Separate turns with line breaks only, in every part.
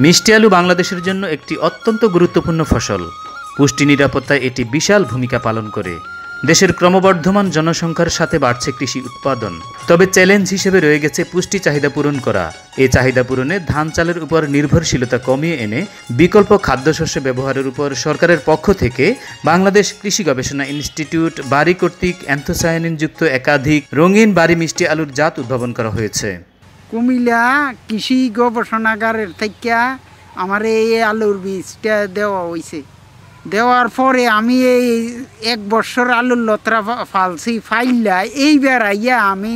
মিষ্টি আলু বাংলাদেশের জন্য একটি অত্যন্ত গুরুত্বপূর্ণ ফসল। পুষ্টি নিরাপত্তায় এটি বিশাল ভূমিকা পালন করে। দেশের ক্রমবর্ধমান জনসংখ্যার সাথে বাড়ছে কৃষি উৎপাদন। তবে চ্যালেঞ্জ হিসেবে রয়ে গেছে পুষ্টি চাহিদা পূরণ করা। এই চাহিদা পূরণে ধান চালের উপর নির্ভরশীলতা কমিয়ে এনে বিকল্প খাদ্যশস্য ব্যবহারের উপর সরকারের পক্ষ থেকে বাংলাদেশ কৃষি গবেষণা ইনস্টিটিউট বারি কর্তৃক অ্যান্থোসায়ানিনযুক্ত একাধিক রঙিন বারি মিষ্টি আলুর জাত উদ্ভাবন করা হয়েছে।
কুমিল্লা কৃষি গবেষণাগারের থেকে আমার এই আলুর বীজটা দেওয়া হয়েছে। দেওয়ার পরে আমি এই 1 বছর আলুর লতরা ফালছি ফাইল্লা এইবার আইয়া আমি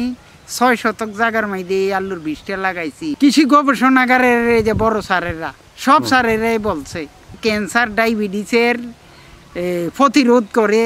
6 শতক জায়গার মধ্যে এই আলুর বীজটা লাগাইছি। কৃষি গবেষণাগারের এই যে বড় স্যারেরা সব স্যারেরাই বলছে ক্যান্সার ডায়াবেটিসের প্রতিরোধ করে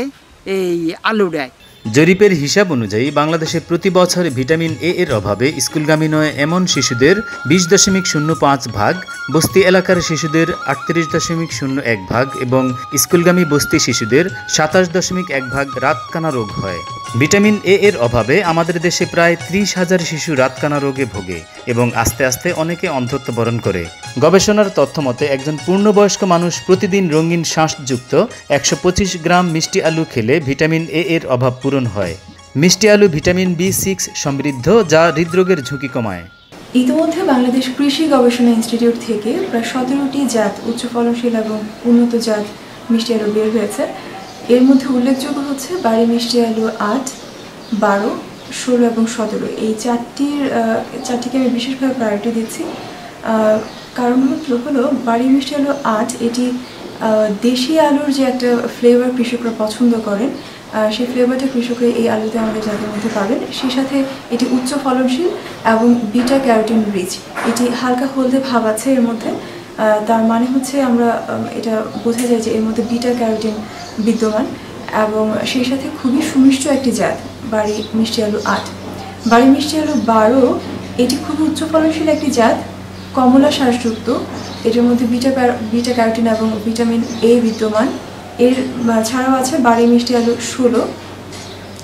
এই আলুটায়।
জরিপের হিসাব অনুযায়ী বাংলাদেশে প্রতি বছর ভিটামিন এ এর অভাবে স্কুলগামী নয় এমন শিশুদের 20.05 ভাগ, বস্তি এলাকার শিশুদের 38.01 ভাগ এবং স্কুলগামী বস্তি শিশুদের 27.1 ভাগ রাতকানা রোগ হয়। ভিটামিন এ এর অভাবে আমাদের দেশে প্রায় 30,000 শিশু রাতকানা রোগে ভোগে এবং আস্তে আস্তে অনেকে অন্ধত্ব বরণ করে। গবেষণার তথ্য মতে একজন পূর্ণবয়স্ক মানুষ প্রতিদিন রঙিন শাঁসযুক্ত 125 গ্রাম মিষ্টি আলু খেলে ভিটামিন এ এর অভাব পূরণ হয়। মিষ্টি আলু ভিটামিন B6 সমৃদ্ধ, যা হৃদরোগের ঝুঁকি কমায়।
ইতিমধ্যে বাংলাদেশ কৃষি গবেষণা ইনস্টিটিউট থেকে প্রায় 17টি জাত উচ্চ ফলনশীল এবং উন্নত জাত মিষ্টি আলু বের হয়েছে। এর মধ্যে উল্লেখযোগ্য হচ্ছে বাড়ি মিষ্টি আলু 8, 12, 16 এবং 17। এই চারটিকে আমি বিশেষভাবে প্রায়োরিটি দিচ্ছি। কারণ হলো বাড়ি মিষ্টি আলু 8 এটি দেশি আলুর যে একটা ফ্লেভার কৃষকরা পছন্দ করেন, সেই ফ্লেভারটা কৃষকরা এই আলুতে আমাদের জাতের মধ্যে পাবেন। সেই সাথে এটি উচ্চ ফলনশীল এবং বিটা ক্যারোটিন রিচ। এটি হালকা হলদে ভাব আছে এর মধ্যে, তার মানে হচ্ছে আমরা এটা বোঝা যায় যে এর মধ্যে বিটা ক্যারোটিন বিদ্যমান এবং সেই সাথে খুবই সুমিষ্ট একটি জাত বাড়ি মিষ্টি আলু 8। বাড়ি মিষ্টি আলু 12 এটি খুবই উচ্চ ফলনশীল একটি জাত, কমলা শাঁসযুক্ত। এটার মধ্যে বিটা ক্যারোটিন এবং ভিটামিন এ বিদ্যমান। এর ছাড়াও আছে বাড়ি মিষ্টি আলু 16।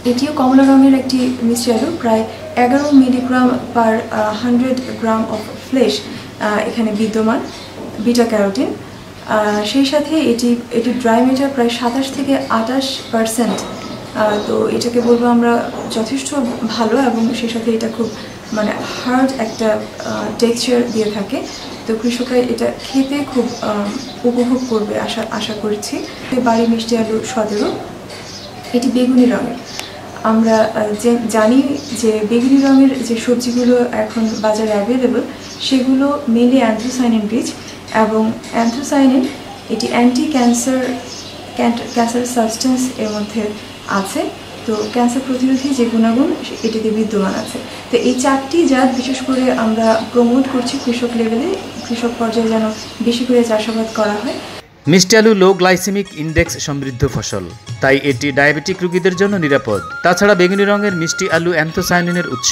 এটিও কমলা রঙের একটি মিষ্টি আলু, প্রায় 11 milligram per 100 gram of flash এখানে বিদ্যমান বিটা ক্যারোটিন। সেই সাথে এটি ড্রাই ম্যাটার প্রায় 27 থেকে 28%। তো এটাকে বলবো আমরা যথেষ্ট ভালো এবং সেই সাথে এটা খুব হার্ড একটা টেক্সচার দিয়ে থাকে। তো কৃষকরা এটা খেতে খুব উপভোগ করবে আশা করছি। বাড়ি মিষ্টি আলু 17 এটি বেগুনি রঙের। আমরা জানি যে বেগুনি রঙের যে সবজিগুলো এখন বাজারে অ্যাভেলেবল সেগুলো মেনলি অ্যান্থোসায়ানিন রিচ এবং অ্যান্থোসায়ানিন এটি ক্যান্সার সাবস্টেন্স এর মধ্যে আছে। তো ক্যান্সার প্রতিরোধী যে গুণাগুণ এটিতে বিদ্যমান আছে। তো এই 4টি জাত বিশেষ করে আমরা প্রমোট করছি কৃষক লেভেলে, কৃষক পর্যায়ে যেন বেশি করে চাষাবাদ করা হয়।
মিষ্টি আলু লো গ্লাইসেমিক ইন্ডেক্স সমৃদ্ধ ফসল, তাই এটি ডায়াবেটিক রোগীদের জন্য নিরাপদ। তাছাড়া বেগুনি রঙের মিষ্টি আলু অ্যান্থোসায়ানিনের উৎস,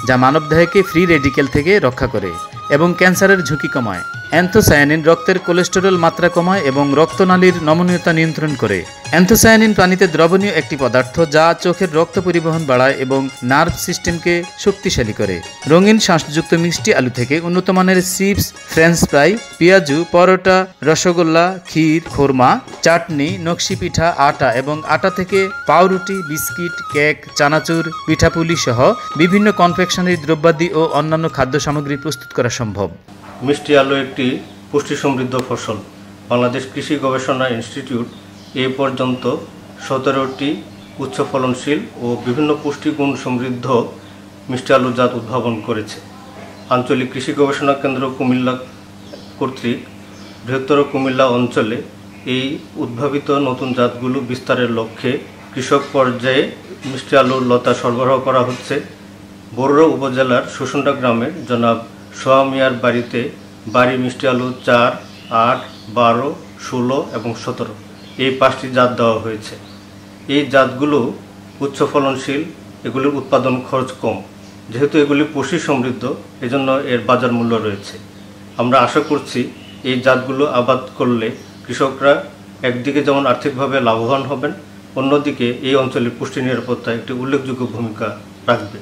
যা মানবদেহকে ফ্রি রেডিকেল থেকে রক্ষা করে এবং ক্যান্সারের ঝুঁকি কমায়। অ্যান্থোসায়ানিন রক্তের কোলেস্টেরল মাত্রা কমায় এবং রক্তনালীর নমনীয়তা নিয়ন্ত্রণ করে। অ্যান্থোসায়ানিন পানিতে দ্রবণীয় একটি পদার্থ, যা চোখের রক্ত পরিবহন বাড়ায় এবং নার্ভ সিস্টেমকে শক্তিশালী করে। রঙিন শাঁসযুক্ত মিষ্টি আলু থেকে উন্নত মানের চিপস, ফ্রেঞ্চ ফ্রাই, পেঁয়াজু, পরোটা, রসগোল্লা, ক্ষীর, খোরমা, চাটনি, নকশি পিঠা, আটা এবং আটা থেকে পাউরুটি, বিস্কিট, কেক, চানাচুর, পিঠাপুলি সহ বিভিন্ন কনফেকশনারি দ্রব্যাদি ও অন্যান্য খাদ্য সামগ্রী প্রস্তুত করা সম্ভব।
মিষ্টি আলু একটি পুষ্টি সমৃদ্ধ ফসল। বাংলাদেশ কৃষি গবেষণা ইনস্টিটিউট এ পর্যন্ত 17টি উচ্চ ফলনশীল ও বিভিন্ন পুষ্টিগুণ সমৃদ্ধ মিষ্টি আলু জাত উদ্ভাবন করেছে। আঞ্চলিক কৃষি গবেষণা কেন্দ্র কুমিল্লা কর্তৃক বৃহত্তর কুমিল্লা অঞ্চলে এই উদ্ভাবিত নতুন জাতগুলো বিস্তারের লক্ষ্যে কৃষক পর্যায়ে মিষ্টি আলুর লতা সরবরাহ করা হচ্ছে। বরুড়া উপজেলার সুসুন্ডা গ্রামের জনাব সোয়া মিয়ার বাড়িতে বাড়ি মিষ্টি আলু 4, 8, 12, 16 এবং 17 এই 5টি জাত দেওয়া হয়েছে। এই জাতগুলো উচ্চ ফলনশীল, এগুলির উৎপাদন খরচ কম। যেহেতু এগুলি পুষ্টি সমৃদ্ধ, এজন্য এর বাজার মূল্য রয়েছে। আমরা আশা করছি এই জাতগুলো আবাদ করলে কৃষকরা একদিকে যেমন আর্থিকভাবে লাভবান হবেন, অন্যদিকে এই অঞ্চলের পুষ্টি নিরাপত্তায় একটি উল্লেখযোগ্য ভূমিকা রাখবে।